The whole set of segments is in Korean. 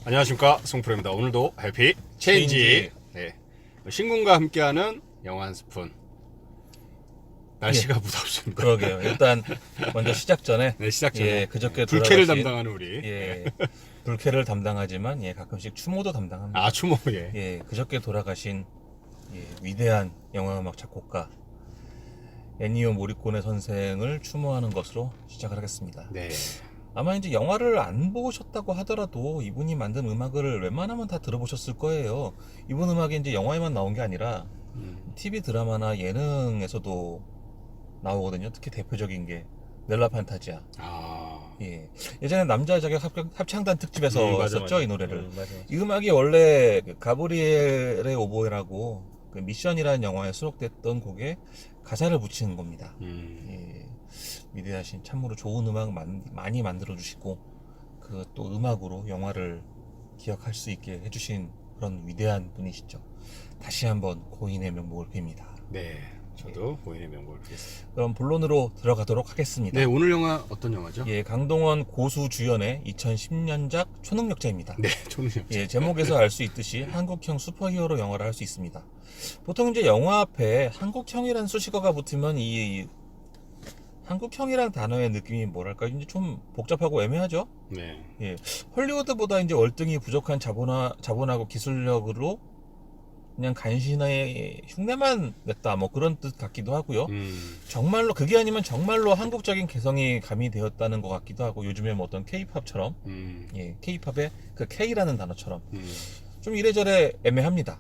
안녕하십니까, 송프로입니다. 오늘도 해피 체인지. 네, 신군과 함께하는 영화 한 스푼. 날씨가 무덥습니다. 그러게요. 일단 먼저 시작 전에 네, 시작 전에 그저께 불쾌를 돌아가신, 담당하는 우리. 불쾌를 담당하지만 가끔씩 추모도 담당합니다. 아, 추모. 예. 그저께 돌아가신 위대한 영화음악 작곡가 에니오 모리코네 선생을 추모하는 것으로 시작을 하겠습니다. 네. 아마 이제 영화를 안 보셨다고 하더라도 이분이 만든 음악을 웬만하면 다 들어보셨을 거예요. 이분 음악이 이제 영화에만 나온 게 아니라 TV 드라마나 예능에서도 나오거든요. 특히 대표적인 게 넬라 판타지아. 아, 예전에 남자 자격 합창단 특집에서 맞아, 썼죠, 맞아. 이 노래를. 맞아. 이 음악이 원래 그 가브리엘의 오보에라고 그 미션이라는 영화에 수록됐던 곡에 가사를 붙이는 겁니다. 위대하신, 참으로 좋은 음악 많이 만들어 주시고 그 또 음악으로 영화를 기억할 수 있게 해주신 그런 위대한 분이시죠. 다시 한번 고인의 명복을 빕니다. 네. 저도 고인의 명복을 빌겠습니다. 그럼 본론으로 들어가도록 하겠습니다. 네, 오늘 영화 어떤 영화죠? 강동원 고수 주연의 2010년작 초능력자입니다. 네, 초능력자. 제목에서 알 수 있듯이 한국형 슈퍼히어로 영화를 할 수 있습니다. 보통 이제 영화 앞에 한국형이라는 수식어가 붙으면 이 한국형이라는 단어의 느낌이 뭐랄까 이제 좀 복잡하고 애매하죠. 네. 헐리우드보다 이제 월등히 부족한 자본하고 기술력으로 그냥 간신히 흉내만 냈다 뭐 그런 뜻 같기도 하고요. 정말로 그게 아니면 정말로 한국적인 개성이 가미되었다는 것 같기도 하고, 요즘에 뭐 어떤 K-팝처럼 K-팝의 그 K라는 단어처럼 좀 이래저래 애매합니다.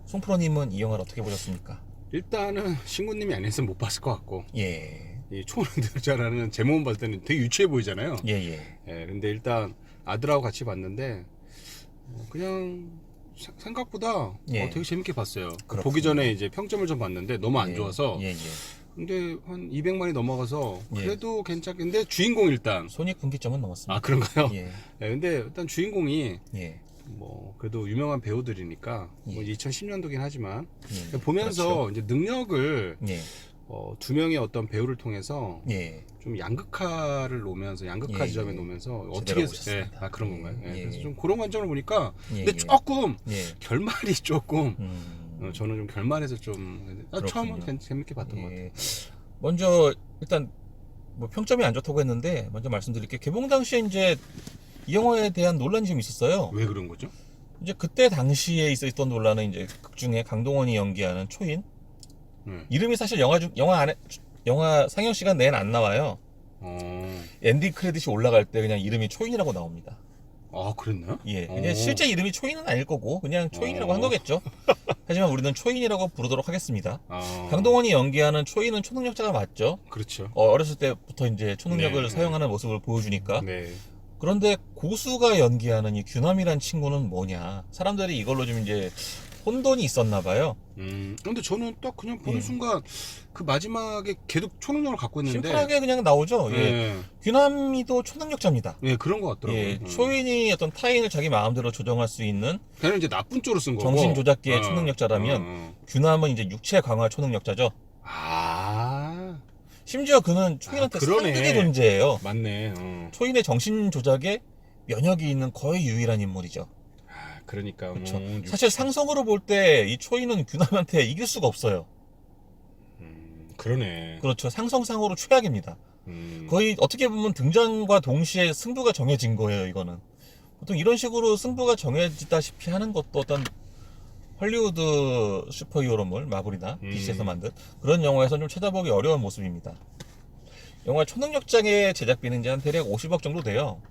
송프로님은 이 영화를 어떻게 보셨습니까? 일단은 신군님이 안 했으면 못 봤을 것 같고. 예. 이 초능력자라는 제목만 봤을 때는 되게 유치해 보이잖아요. 예. 근데 일단 아들하고 같이 봤는데 그냥 생각보다 되게 재밌게 봤어요. 그렇군요. 보기 전에 이제 평점을 좀 봤는데 너무 안 좋아서. 예. 근데 한 200만이 넘어가서 그래도 괜찮겠는데 주인공 일단. 손익분기점은 넘었습니다. 아, 그런가요? 예. 근데 일단 주인공이 예. 뭐 그래도 유명한 배우들이니까 뭐 2010년도긴 하지만 예. 보면서 그렇죠. 이제 능력을 예. 두 명의 어떤 배우를 통해서 예. 좀 양극화를 놓으면서 양극화 예, 지점에 예. 놓으면서 제대로 어떻게 보셨습니다. 그런 건가요? 예. 그래서 좀 그런 관점으로 보니까 예. 근데 조금 예. 결말이 조금 저는 좀 결말에서 좀 처음은 그렇군요. 재밌게 봤던 것 같아요. 먼저 일단 뭐 평점이 안 좋다고 했는데 먼저 말씀드릴게요. 개봉 당시에 이제 이 영화에 대한 논란이 좀 있었어요. 왜 그런 거죠? 이제 그때 당시에 있었던 논란은 이제 극 중에 강동원이 연기하는 초인 이름이 사실 영화 상영 시간 내엔 안 나와요. 엔딩 크레딧이 올라갈 때 그냥 이름이 초인이라고 나옵니다. 아, 그랬나요? 그냥 실제 이름이 초인은 아닐 거고 그냥 초인이라고 한 거겠죠. 하지만 우리는 초인이라고 부르도록 하겠습니다. 강동원이 연기하는 초인은 초능력자가 맞죠. 그렇죠. 어렸을 때부터 이제 초능력을 네. 사용하는 모습을 보여주니까. 네. 그런데 고수가 연기하는 이 규남이란 친구는 뭐냐? 사람들이 이걸로 좀 이제 혼돈이 있었나 봐요. 근데 저는 딱 그냥 보는 순간 그 마지막에 걔도 초능력을 갖고 있는데 심플하게 그냥 나오죠. 규남이도 초능력자입니다. 그런 것 같더라고요. 초인이 어떤 타인을 자기 마음대로 조정할 수 있는 걔는 이제 나쁜 쪽으로 쓴 거고 정신 조작기의 초능력자라면 규남은 이제 육체 강화 초능력자죠. 심지어 그는 초인한테 그러네. 상극의 존재예요. 맞네. 초인의 정신 조작에 면역이 있는 거의 유일한 인물이죠. 그러니까 그렇죠. 사실 상성으로 볼 때 이 초인은 규남한테 이길 수가 없어요. 그러네. 그렇죠. 상성상으로 최악입니다. 거의 어떻게 보면 등장과 동시에 승부가 정해진 거예요, 이거는. 보통 이런 식으로 승부가 정해지다시피 하는 것도 어떤 헐리우드 슈퍼히어로물, 마블이나 DC에서 만든 그런 영화에서 좀 찾아보기 어려운 모습입니다. 영화 초능력자의 제작비는 이제 한 대략 50억 정도 돼요.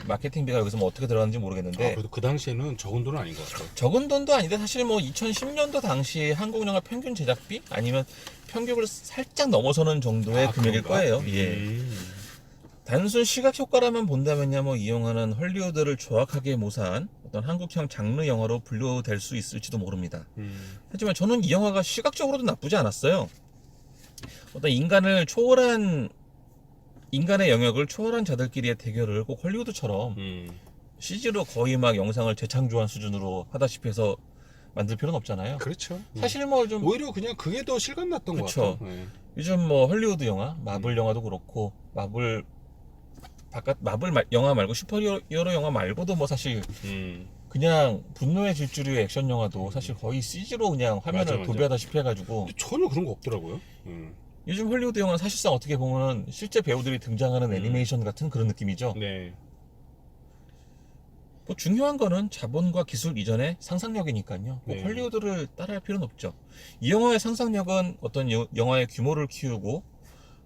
마케팅비가 여기서 뭐 어떻게 들어갔는지 모르겠는데 그래도 그 당시에는 적은 돈은 아닌 것 같아요. 적은 돈도 아닌데 사실 뭐 2010년도 당시 한국 영화 평균 제작비 아니면 평균을 살짝 넘어서는 정도의 금액일 그런가? 거예요. 단순 시각 효과라만 본다면야 뭐 이 영화는 헐리우드를 조악하게 모사한 어떤 한국형 장르 영화로 분류될 수 있을지도 모릅니다. 하지만 저는 이 영화가 시각적으로도 나쁘지 않았어요. 어떤 인간의 영역을 초월한 자들끼리의 대결을 꼭 헐리우드처럼 CG로 거의 막 영상을 재창조한 수준으로 하다시피 해서 만들 필요는 없잖아요. 그렇죠. 사실 뭐 좀 오히려 그냥 그게 더 실감 났던 것 그쵸. 같아요. 요즘 뭐 헐리우드 영화, 마블 영화도 그렇고 마블 바깥 영화 말고 슈퍼히어로 영화 말고도 뭐 사실 그냥 분노의 질주류의 액션 영화도 사실 거의 CG로 그냥 화면을 맞아. 도배하다시피 해가지고 근데 전혀 그런 거 없더라고요. 요즘 헐리우드 영화는 사실상 어떻게 보면 실제 배우들이 등장하는 애니메이션 같은 그런 느낌이죠. 네. 뭐 중요한 거는 자본과 기술 이전의 상상력이니까요. 뭐 네. 헐리우드를 따라할 필요는 없죠. 이 영화의 상상력은 어떤 영화의 규모를 키우고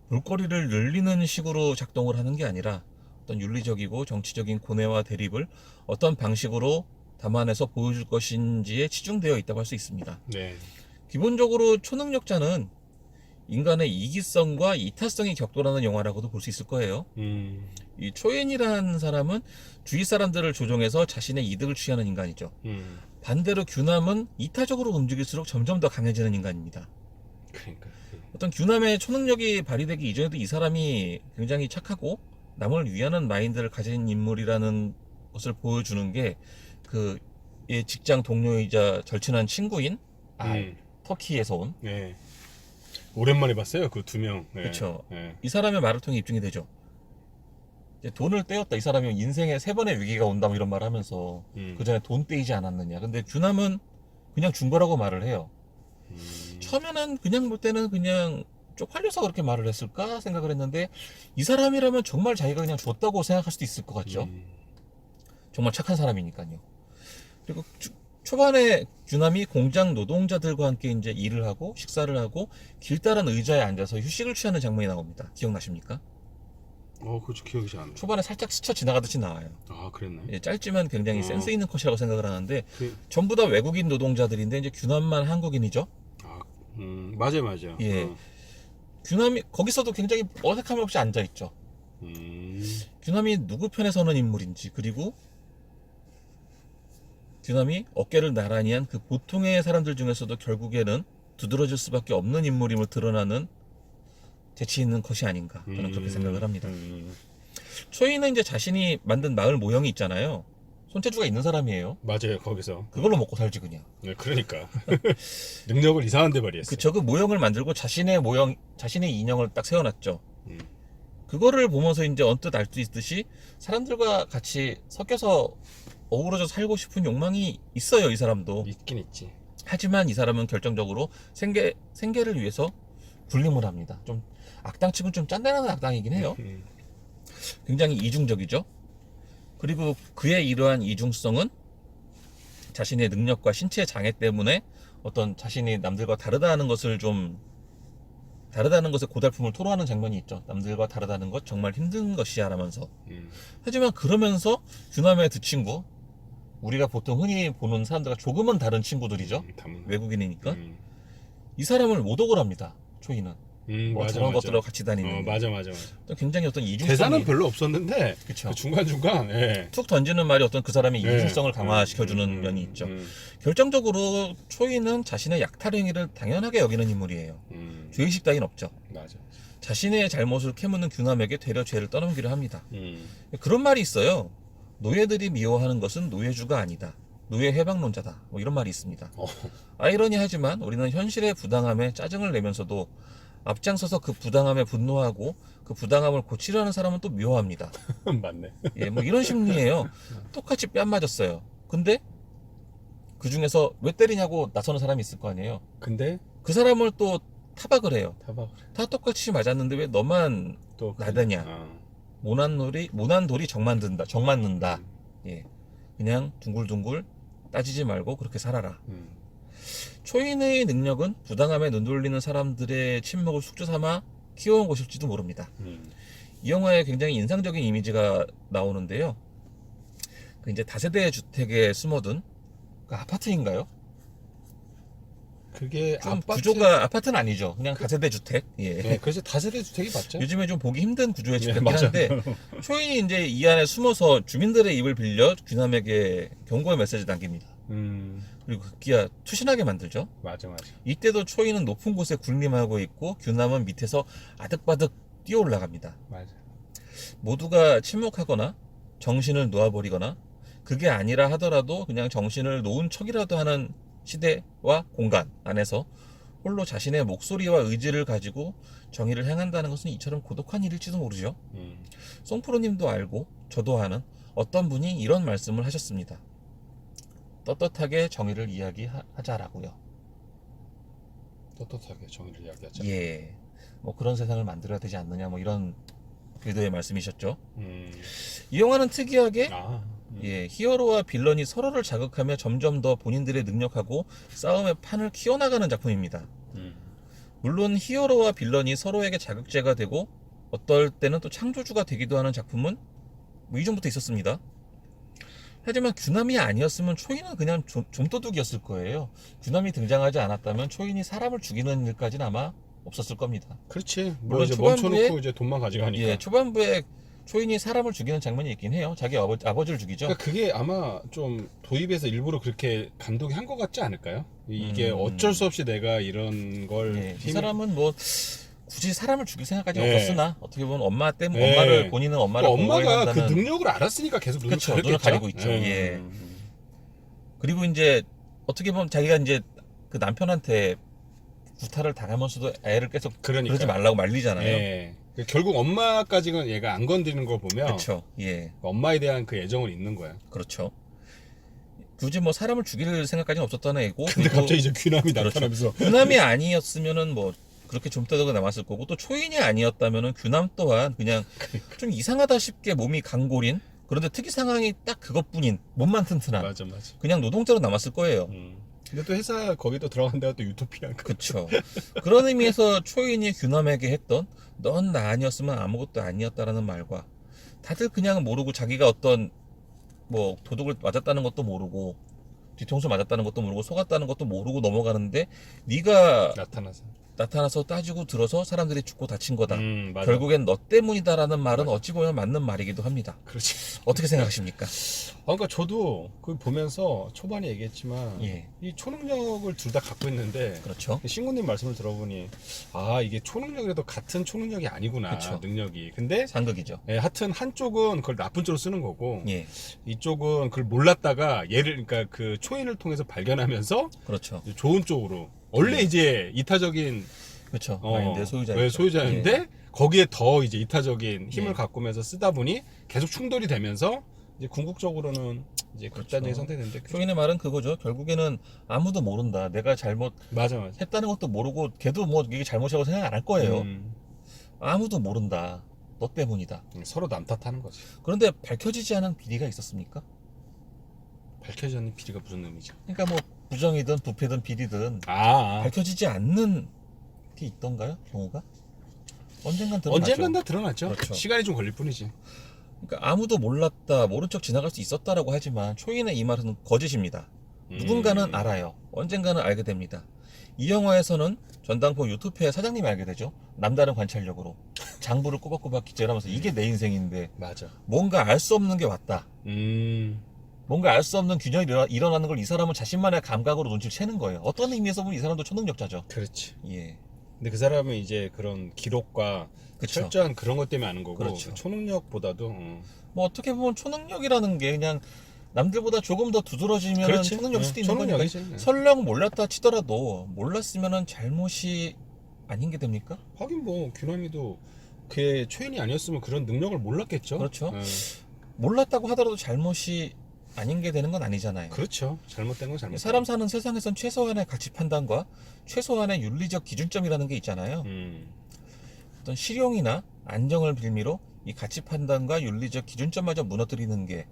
볼거리를 늘리는 식으로 작동을 하는 게 아니라 어떤 윤리적이고 정치적인 고뇌와 대립을 어떤 방식으로 담아내서 보여줄 것인지에 치중되어 있다고 할 수 있습니다. 네. 기본적으로 초능력자는 인간의 이기성과 이타성이 격돌하는 영화라고도 볼 수 있을 거예요. 이 초인이라는 사람은 주위 사람들을 조종해서 자신의 이득을 취하는 인간이죠. 반대로 규남은 이타적으로 움직일수록 점점 더 강해지는 인간입니다. 그러니까. 어떤 규남의 초능력이 발휘되기 이전에도 이 사람이 굉장히 착하고 남을 위하는 마인드를 가진 인물이라는 것을 보여주는 게 그 직장 동료이자 절친한 친구인 터키에서 온 네. 오랜만에 봤어요. 그 두 명. 네. 그쵸. 네. 이 사람의 말을 통해 입증이 되죠. 이제 돈을 떼었다. 이 사람이 인생에 3번의 위기가 온다 뭐 이런 말을 하면서 그 전에 돈 떼이지 않았느냐. 근데 규남은 그냥 준 거라고 말을 해요. 처음에는 그냥 볼 때는 그냥 쪽팔려서 그렇게 말을 했을까 생각을 했는데 이 사람이라면 정말 자기가 그냥 줬다고 생각할 수도 있을 것 같죠. 정말 착한 사람이니까요. 그리고 초반에 규남이 공장 노동자들과 함께 이제 일을 하고 식사를 하고 길다란 의자에 앉아서 휴식을 취하는 장면이 나옵니다. 기억나십니까? 그렇죠. 기억이 잘 안 나. 초반에 살짝 스쳐 지나가듯이 나와요. 아, 그랬나요? 예, 짧지만 굉장히 센스 있는 컷이라고 생각을 하는데 그, 전부 다 외국인 노동자들인데 이제 규남만 한국인이죠. 맞아요. 예. 규남이 거기서도 굉장히 어색함 없이 앉아 있죠. 규남이 누구 편에 서는 인물인지, 그리고 규남이 어깨를 나란히 한 그 보통의 사람들 중에서도 결국에는 두드러질 수밖에 없는 인물임을 드러나는 재치 있는 컷이 아닌가, 저는 그렇게 생각을 합니다. 초이는 이제 자신이 만든 마을 모형이 있잖아요. 손재주가 있는 사람이에요. 맞아요. 거기서. 그걸로 먹고 살지 그냥. 네, 그러니까. 능력을 이상한 데 발휘했어요. 그 모형을 만들고 자신의 인형을 딱 세워놨죠. 그거를 보면서 이제 언뜻 알 수 있듯이 사람들과 같이 섞여서 어우러져 살고 싶은 욕망이 있어요, 이 사람도. 있긴 있지. 하지만 이 사람은 결정적으로 생계를 위해서 군림을 합니다. 좀 악당치고는 좀 짠내나는 악당이긴 해요. 굉장히 이중적이죠. 그리고 그의 이러한 이중성은 자신의 능력과 신체 장애 때문에 어떤 자신이 남들과 다르다는 것에 고달픔을 토로하는 장면이 있죠. 남들과 다르다는 것 정말 힘든 것이야 라면서. 하지만 그러면서 규남의 두 친구, 우리가 보통 흔히 보는 사람들과 조금은 다른 친구들이죠. 외국인이니까. 이 사람을 모독을 합니다. 초이는. 뭐 저런 것들하고 같이 다니는. 맞아. 굉장히 어떤 이중성이. 대사는 별로 없었는데 그쵸. 그 중간중간 툭 던지는 말이 어떤 그 사람의 이중성을 강화시켜주는 면이 있죠. 결정적으로 초이는 자신의 약탈 행위를 당연하게 여기는 인물이에요. 죄의식 따윈 없죠. 맞아. 자신의 잘못을 캐묻는 규남에게 되려 죄를 떠넘기려 합니다. 그런 말이 있어요. 노예들이 미워하는 것은 노예주가 아니다. 노예 해방론자다. 뭐 이런 말이 있습니다. 아이러니하지만 우리는 현실의 부당함에 짜증을 내면서도 앞장서서 그 부당함에 분노하고 그 부당함을 고치려는 사람은 또 미워합니다. 맞네. 예, 뭐 이런 심리예요. 똑같이 뺨 맞았어요. 근데 그 중에서 왜 때리냐고 나서는 사람이 있을 거 아니에요. 근데 그 사람을 또 타박을 해요. 타박을. 다 똑같이 맞았는데 왜 너만 또 나대냐. 모난 돌이 정 맞는다. 예, 그냥 둥글둥글 따지지 말고 그렇게 살아라. 초인의 능력은 부당함에 눈 돌리는 사람들의 침묵을 숙주 삼아 키워온 것일지도 모릅니다. 이 영화에 굉장히 인상적인 이미지가 나오는데요. 그 이제 다세대 주택에 숨어든 그 아파트인가요? 그게 좀 구조가 아파트는 아니죠. 그냥 다세대 주택. 예. 네, 그래서 다세대 주택이 맞죠? 요즘에 좀 보기 힘든 구조의 집이긴 맞아요. 한데 초인이 이제 이 안에 숨어서 주민들의 입을 빌려 규남에게 경고의 메시지 남깁니다. 그리고 급기야 투신하게 만들죠. 맞아. 이때도 초이는 높은 곳에 군림하고 있고 규남은 밑에서 아득바득 뛰어 올라갑니다. 맞아. 모두가 침묵하거나 정신을 놓아버리거나 그게 아니라 하더라도 그냥 정신을 놓은 척이라도 하는 시대와 공간 안에서 홀로 자신의 목소리와 의지를 가지고 정의를 행한다는 것은 이처럼 고독한 일일지도 모르죠. 송프로님도 알고 저도 아는 어떤 분이 이런 말씀을 하셨습니다. 떳떳하게 정의를 이야기하자라고요. 떳떳하게 정의를 이야기하자. 예, 뭐 그런 세상을 만들어야 되지 않느냐, 뭐 이런 궤도의 말씀이셨죠. 이 영화는 특이하게 예, 히어로와 빌런이 서로를 자극하며 점점 더 본인들의 능력하고 싸움의 판을 키워나가는 작품입니다. 물론 히어로와 빌런이 서로에게 자극제가 되고 어떨 때는 또 창조주가 되기도 하는 작품은 뭐 이전부터 있었습니다. 하지만 규남이 아니었으면 초인은 그냥 좀도둑이었을 거예요. 규남이 등장하지 않았다면 초인이 사람을 죽이는 일까지는 아마 없었을 겁니다. 그렇지. 뭐 물론 이제 초반부에- 멈춰놓고 이제 돈만 가져가니까. 예, 초반부에 초인이 사람을 죽이는 장면이 있긴 해요. 자기 아버지를 죽이죠. 그러니까 그게 아마 좀 도입해서 일부러 그렇게 감독이 한 것 같지 않을까요? 이게 어쩔 수 없이 내가 이런 걸 예, 이 사람은 뭐 굳이 사람을 죽일 생각까지 예. 없었으나 어떻게 보면 엄마 때문에 예. 엄마를 본인은 엄마를 엄마가 그 보호한다는 능력을 알았으니까 계속 눈을 그쵸, 눈을 가렸겠죠. 가리고 있죠. 예. 그리고 이제 어떻게 보면 자기가 이제 그 남편한테 구타를 당하면서도 애를 계속 그러니까. 그러지 말라고 말리잖아요. 예. 결국 엄마까지는 얘가 안 건드리는 걸 보면 그렇죠. 예, 엄마에 대한 그 애정은 있는 거야. 그렇죠. 굳이 뭐 사람을 죽일 생각까지는 없었다는 애고. 근데 그리고 갑자기 이제 귀남이 그렇죠. 나타나면서 규남이 아니었으면은 뭐 그렇게 좀더덕 남았을 거고, 또 초인이 아니었다면은 규남 또한 그냥 좀 이상하다 싶게 몸이 강골인, 그런데 특이 상황이 딱 그것뿐인 몸만 튼튼한 맞아. 그냥 노동자로 남았을 거예요. 근데 또 회사 거기도 들어간 데가 또 유토피아. 그쵸. 그런 의미에서 초인이 규남에게 했던 넌 나 아니었으면 아무것도 아니었다라는 말과, 다들 그냥 모르고 자기가 어떤 뭐 도둑을 맞았다는 것도 모르고 뒤통수 맞았다는 것도 모르고 속았다는 것도 모르고 넘어가는데 네가 나타나서 따지고 들어서 사람들이 죽고 다친 거다. 맞아. 결국엔 너 때문이다라는 말은 어찌 보면 맞는 말이기도 합니다. 그렇지. 어떻게 생각하십니까? 그러니까 저도 그 보면서 초반에 얘기했지만 예. 이 초능력을 둘 다 갖고 있는데 그렇죠. 신구님 말씀을 들어보니 이게 초능력이라도 같은 초능력이 아니구나. 그쵸. 능력이. 근데 상극이죠. 하여튼 한쪽은 그걸 나쁜 쪽으로 쓰는 거고 예. 이쪽은 그걸 몰랐다가 그러니까 그 초인을 통해서 발견하면서 그렇죠. 좋은 쪽으로 원래 이제 이타적인 그렇죠. 마인드의 소유자죠. 왜 소유자인데 예. 거기에 더 이제 이타적인 힘을 예. 가꾸면서 쓰다 보니 계속 충돌이 되면서 이제 궁극적으로는 이제 극단적인 선택이 되는데 초인의 말은 그거죠. 결국에는 아무도 모른다. 내가 맞아. 잘못했다는 것도 모르고 걔도 뭐 이게 잘못이라고 생각 안 할 거예요. 아무도 모른다. 너 때문이다. 서로 남 탓하는 거지. 그런데 밝혀지지 않은 비리가 있었습니까? 밝혀지지 않는 비리가 무슨 의미죠? 그러니까 뭐 부정이든 부패든 비리든 밝혀지지 않는 게 있던가요? 경우가? 언젠간 드러나죠. 언젠간 다 드러났죠. 그렇죠. 시간이 좀 걸릴 뿐이지. 그러니까 아무도 몰랐다, 모른 척 지나갈 수 있었다라고 하지만 초인의 이 말은 거짓입니다. 누군가는 알아요. 언젠가는 알게 됩니다. 이 영화에서는 전당포 유토피아의 사장님이 알게 되죠. 남다른 관찰력으로 장부를 꼬박꼬박 기재를 하면서 이게 내 인생인데 맞아. 뭔가 알 수 없는 게 왔다. 뭔가 알 수 없는 균형이 일어나는 걸 이 사람은 자신만의 감각으로 눈치를 채는 거예요. 어떤 의미에서 보면 이 사람도 초능력자죠. 그렇지. 예. 근데 그 사람은 이제 그런 기록과 그쵸. 철저한 그런 것 때문에 아는 거고 그렇죠. 그 초능력보다도 뭐 어떻게 보면 초능력이라는 게 그냥 남들보다 조금 더 두드러지면 그렇지. 초능력일 수도 있는 거니까. 초능력이지. 설령 몰랐다 치더라도 몰랐으면 잘못이 아닌 게 됩니까? 하긴 뭐 규남이도 그의 초인이 아니었으면 그런 능력을 몰랐겠죠. 그렇죠. 몰랐다고 하더라도 잘못이 아닌 게 되는 건 아니잖아요. 그렇죠. 잘못된 건 잘못. 사람 사는 세상에선 최소한의 가치 판단과 최소한의 윤리적 기준점이라는 게 있잖아요. 어떤 실용이나 안정을 빌미로 이 가치 판단과 윤리적 기준점마저 무너뜨리는 게,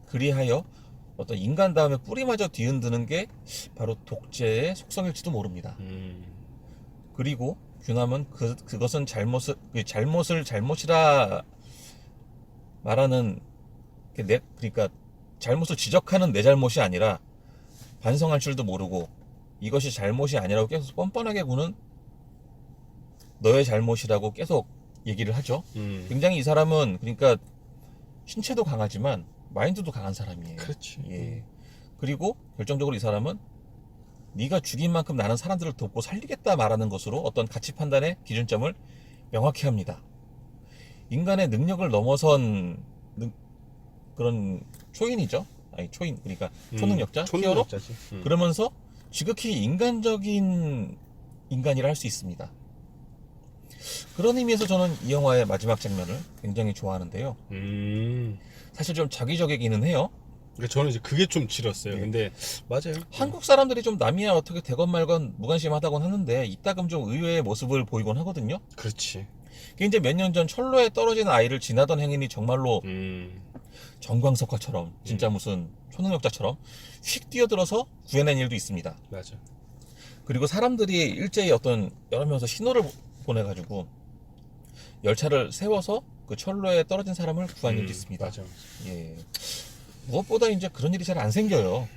그리하여 어떤 인간 다음에 뿌리마저 뒤흔드는 게 바로 독재의 속성일지도 모릅니다. 그리고 규남은 그것은 잘못을 잘못이라 말하는 그러니까 잘못을 지적하는 내 잘못이 아니라 반성할 줄도 모르고 이것이 잘못이 아니라고 계속 뻔뻔하게 구는 너의 잘못이라고 계속 얘기를 하죠. 굉장히 이 사람은 그러니까 신체도 강하지만 마인드도 강한 사람이에요. 그렇지. 예. 그리고 결정적으로 이 사람은 네가 죽인 만큼 나는 사람들을 돕고 살리겠다 말하는 것으로 어떤 가치 판단의 기준점을 명확히 합니다. 인간의 능력을 넘어선 그런 초인이죠. 아니 초인 그러니까 초능력자, 히어로. 초능력자지. 그러면서 지극히 인간적인 인간이라 할 수 있습니다. 그런 의미에서 저는 이 영화의 마지막 장면을 굉장히 좋아하는데요. 사실 좀 자기적이기는 해요. 그러니까 저는 이제 그게 좀 싫었어요. 네. 근데 맞아요. 한국 사람들이 좀 남이야 어떻게 되건 말건 무관심하다곤 하는데 이따금 좀 의외의 모습을 보이곤 하거든요. 그렇지. 그게 이제 몇 년 전 철로에 떨어진 아이를 지나던 행인이 정말로 정광석화처럼 진짜 무슨 초능력자처럼 휙 뛰어들어서 구해낸 일도 있습니다. 맞아. 그리고 사람들이 일제히 어떤 여러 명에서 신호를 보내가지고 열차를 세워서 그 철로에 떨어진 사람을 구한 일도 있습니다. 맞아. 예. 무엇보다 이제 그런 일이 잘 안 생겨요.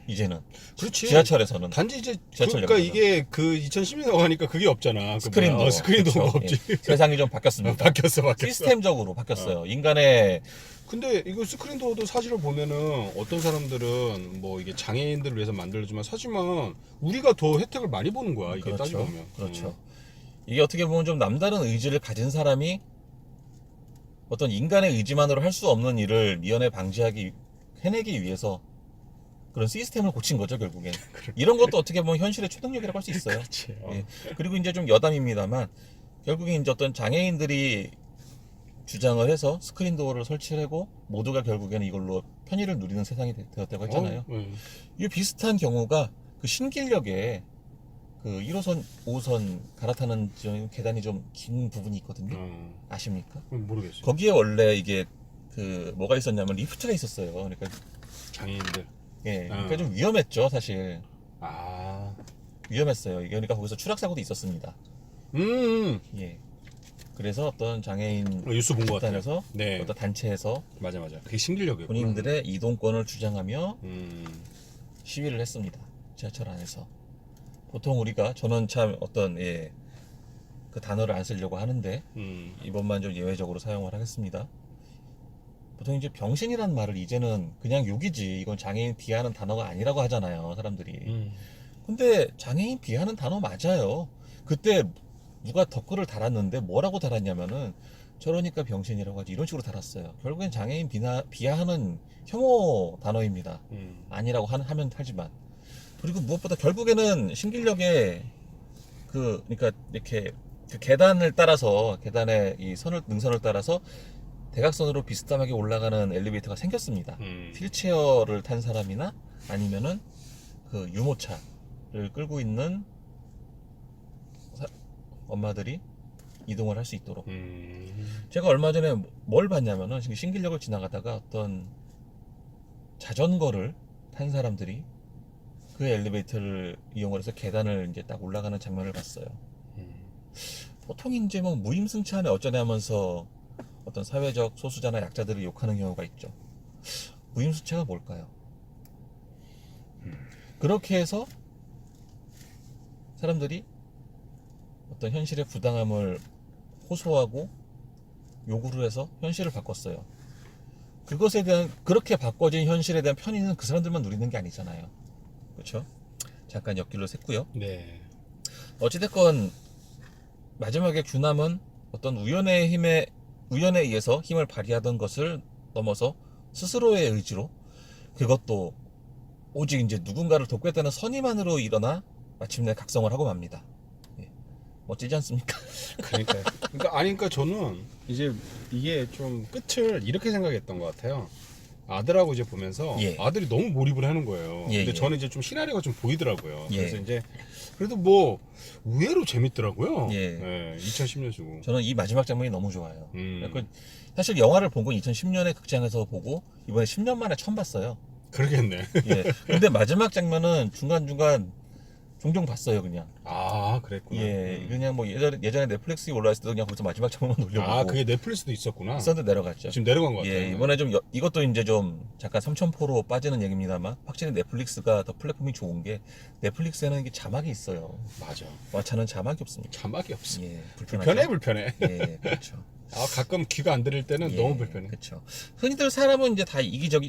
이제는. 그렇지. 지하철에서는. 단지 이제 지하철 그러니까 역에서는. 이게 그 2010년 영화니까 그게 없잖아. 그 스크린도. 뭐야. 스크린도가 그렇죠. 없지. 예. 세상이 좀 바뀌었습니다. 바뀌었어. 시스템적으로 바뀌었어요. 인간의 근데 이거 스크린도어도 사실을 보면은 어떤 사람들은 뭐 이게 장애인들을 위해서 만들어주면 하지만 우리가 더 혜택을 많이 보는 거야. 이게 그렇죠. 따지고 보면. 그렇죠. 이게 어떻게 보면 좀 남다른 의지를 가진 사람이 어떤 인간의 의지만으로 할 수 없는 일을 미연에 해내기 위해서 그런 시스템을 고친 거죠, 결국엔. 이런 것도 어떻게 보면 현실의 초능력이라고 할 수 있어요. 그렇지. 예. 그리고 이제 좀 여담입니다만, 결국엔 이제 어떤 장애인들이 주장을 해서 스크린 도어를 설치하고 모두가 결국에는 이걸로 편의를 누리는 세상이 되었다고 했잖아요. 이 비슷한 경우가 그 신길역에 그 1호선, 5호선 갈아타는 계단이 좀 긴 부분이 있거든요. 아십니까? 모르겠어요. 거기에 원래 이게 그 뭐가 있었냐면 리프트가 있었어요. 그러니까 장애인들. 예, 그러니까 좀 위험했죠, 사실. 아. 위험했어요. 이게 그러니까 거기서 추락 사고도 있었습니다. 예. 그래서 어떤 장애인 뉴스 본 것 같아요. 집단에서 네. 어떤 단체에서 맞아. 그게 신길역이었구나. 본인들의 이동권을 주장하며 음. 시위를 했습니다. 지하철 안에서. 보통 우리가 저는 참 어떤 그 단어를 안 쓰려고 하는데 이번만 좀 예외적으로 사용을 하겠습니다. 보통 이제 병신이란 말을 이제는 그냥 욕이지 이건 장애인 비하하는 단어가 아니라고 하잖아요, 사람들이. 근데 장애인 비하하는 단어 맞아요. 그때 누가 댓글을 달았는데 뭐라고 달았냐면은 저러니까 병신이라고 하지 이런 식으로 달았어요. 결국엔 장애인 비하하는 혐오 단어입니다. 아니라고 하면 하지만. 그리고 무엇보다 결국에는 신길역에 그러니까 이렇게 그 계단을 따라서 계단의 이 능선을 따라서 대각선으로 비스듬하게 올라가는 엘리베이터가 생겼습니다. 휠체어를 탄 사람이나 아니면은 그 유모차를 끌고 있는 엄마들이 이동을 할 수 있도록. 제가 얼마 전에 뭘 봤냐면은 신길역을 지나가다가 어떤 자전거를 탄 사람들이 그 엘리베이터를 이용을 해서 계단을 이제 딱 올라가는 장면을 봤어요. 보통 이제 뭐 무임승차하네 어쩌네 하면서 어떤 사회적 소수자나 약자들을 욕하는 경우가 있죠. 무임승차가 뭘까요? 그렇게 해서 사람들이 어떤 현실의 부당함을 호소하고 요구를 해서 현실을 바꿨어요. 그것에 대한 그렇게 바꿔진 현실에 대한 편의는 그 사람들만 누리는 게 아니잖아요. 그렇죠? 잠깐 옆길로 샜고요. 네. 어찌됐건 마지막에 규남은 어떤 우연에 의해서 힘을 발휘하던 것을 넘어서 스스로의 의지로 그것도 오직 이제 누군가를 돕겠다는 선의만으로 일어나 마침내 각성을 하고 맙니다. 예. 멋지지 않습니까? 그러니까 저는 이제 이게 좀 끝을 이렇게 생각했던 것 같아요. 아들하고 이제 보면서 아들이 너무 몰입을 하는 거예요. 근데 저는 이제 좀 시나리오가 좀 보이더라고요. 그래서 이제 그래도 뭐 의외로 재밌더라고요. 2010년이고. 저는 이 마지막 장면이 너무 좋아요. 사실 영화를 본 건 2010년에 극장에서 보고 이번에 10년 만에 처음 봤어요. 그러겠네. 근데 마지막 장면은 중간중간 종종 봤어요, 그냥. 아, 그랬구나. 그냥 뭐 예전에 넷플릭스에 올라왔을 때도 그냥 거기서 마지막 장면만 올려보고. 아, 그게 넷플릭스도 있었구나. 있었는데 내려갔죠. 지금 내려간 것 같아요. 이번에 좀 이것도 이제 좀 잠깐 삼천포로 빠지는 얘기입니다만 확실히 넷플릭스가 더 플랫폼이 좋은 게 넷플릭스에는 이게 자막이 있어요. 맞아. 왓챠는 자막이 없습니다. 자막이 없어. 불편해. 그렇죠. 아, 가끔 귀가 안 들릴 때는 너무 불편해. 그렇죠. 흔히들 사람은 이제 다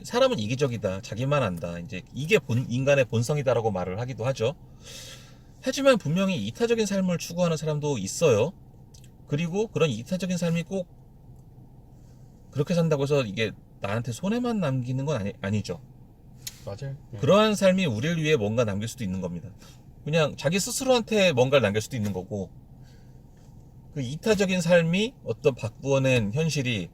사람은 이기적이다. 자기만 안다. 이제 이게 인간의 본성이다라고 말을 하기도 하죠. 하지만 분명히 이타적인 삶을 추구하는 사람도 있어요. 그리고 그런 이타적인 삶이 꼭 그렇게 산다고 해서 이게 나한테 손해만 남기는 건 아니죠. 맞아요. 그러한 삶이 우리를 위해 뭔가 남길 수도 있는 겁니다. 그냥 자기 스스로한테 뭔가를 남길 수도 있는 거고, 그 이타적인 삶이 어떤 바꾸어낸 현실이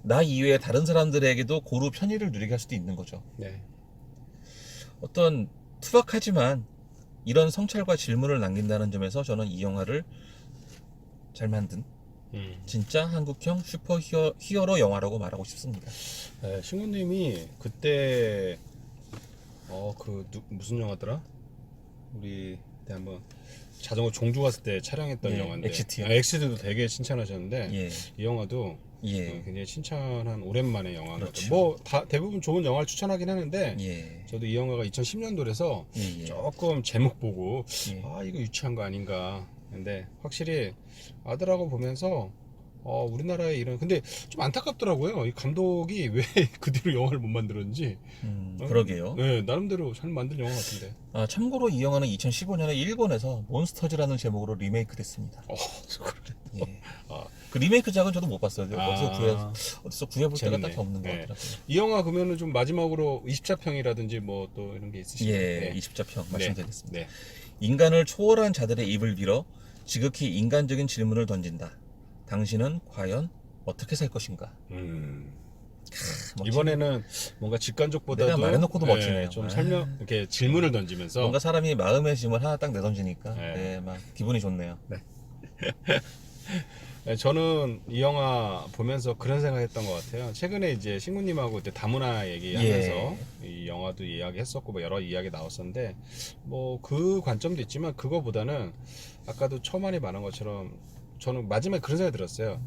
나 이외에 다른 사람들에게도 고루 편의를 누리게 할 수도 있는 거죠. 네. 어떤 투박하지만 이런 성찰과 질문을 남긴다는 점에서 저는 이 영화를 잘 만든 진짜 한국형 슈퍼 히어로 영화라고 말하고 싶습니다. 네, 신구님이 그때 무슨 영화더라? 우리 그때 한번 자전거 종주 갔을 때 촬영했던 예, 영화인데 엑시트요. 엑시트도 되게 칭찬하셨는데 예. 이 영화도 예. 굉장히 칭찬한 오랜만의 영화인 것 같아요. 그렇죠. 뭐 대부분 좋은 영화를 추천하긴 하는데 예. 저도 이 영화가 2010년도라서 예. 조금 제목 보고 예. 이거 유치한 거 아닌가. 근데 확실히 아들하고 보면서 우리나라의 이런 근데 좀 안타깝더라고요. 이 감독이 왜 그 뒤로 영화를 못 만들었는지. 그러게요. 네, 나름대로 잘 만든 영화 같은데. 아, 참고로 이 영화는 2015년에 일본에서 몬스터즈라는 제목으로 리메이크 됐습니다. 그래. 예. 그 리메이크작은 저도 못 봤어요. 어디서 구해볼 때가 재밌네. 딱히 없는 것 네. 같더라고요. 이 영화 그러면은 좀 마지막으로 20자평이라든지 뭐 또 이런 게 있으시나요? 예, 네. 20자평 말씀드리겠습니다. 네. 인간을 초월한 자들의 입을 빌어 지극히 인간적인 질문을 던진다. 당신은 과연 어떻게 살 것인가? 이번에는 뭔가 직관적보다도 내가 말해놓고도 멋지네요. 좀 설명 이렇게 질문을 던지면서 뭔가 사람이 마음의 짐을 하나 딱 내던지니까 네. 막 기분이 좋네요. 네, 저는 이 영화 보면서 그런 생각했던 것 같아요. 최근에 이제 신구님하고 이제 다문화 얘기하면서 이 영화도 이야기했었고 뭐 여러 이야기 나왔었는데 뭐 그 관점도 있지만 그거보다는 아까도 처음 말이 말한 것처럼 저는 마지막에 그런 생각이 들었어요.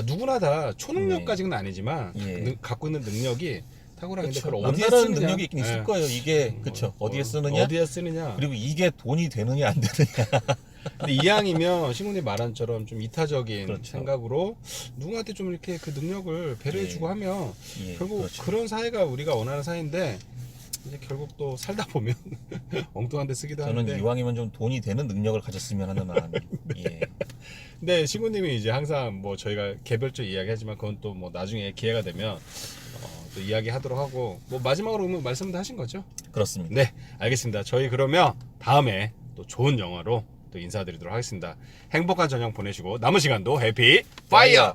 누구나 다 초능력까지는 아니지만 갖고 있는 능력이 탁월한데 그걸 어디에 남다른 쓰느냐 능력이 있긴 있을 거예요. 이게 그쵸. 어디에 쓰느냐? 그리고 이게 돈이 되느냐 안 되느냐. 근데 이왕이면 신군이 말한 처럼 좀 이타적인 그렇죠. 생각으로 누구한테 좀 이렇게 그 능력을 배려해주고 하면 결국 그렇죠. 그런 사회가 우리가 원하는 사회인데 이제 결국 또 살다 보면 엉뚱한 데 쓰기도 저는 하는데 이왕이면 좀 돈이 되는 능력을 가졌으면 하는 마음이. 예. 근데 신구님이 이제 항상 뭐 저희가 개별적 이야기하지만 그건 또 뭐 나중에 기회가 되면 또 이야기하도록 하고 뭐 마지막으로 오늘 말씀도 하신 거죠? 그렇습니다. 네, 알겠습니다. 저희 그러면 다음에 또 좋은 영화로 또 인사드리도록 하겠습니다. 행복한 저녁 보내시고 남은 시간도 해피 파이어!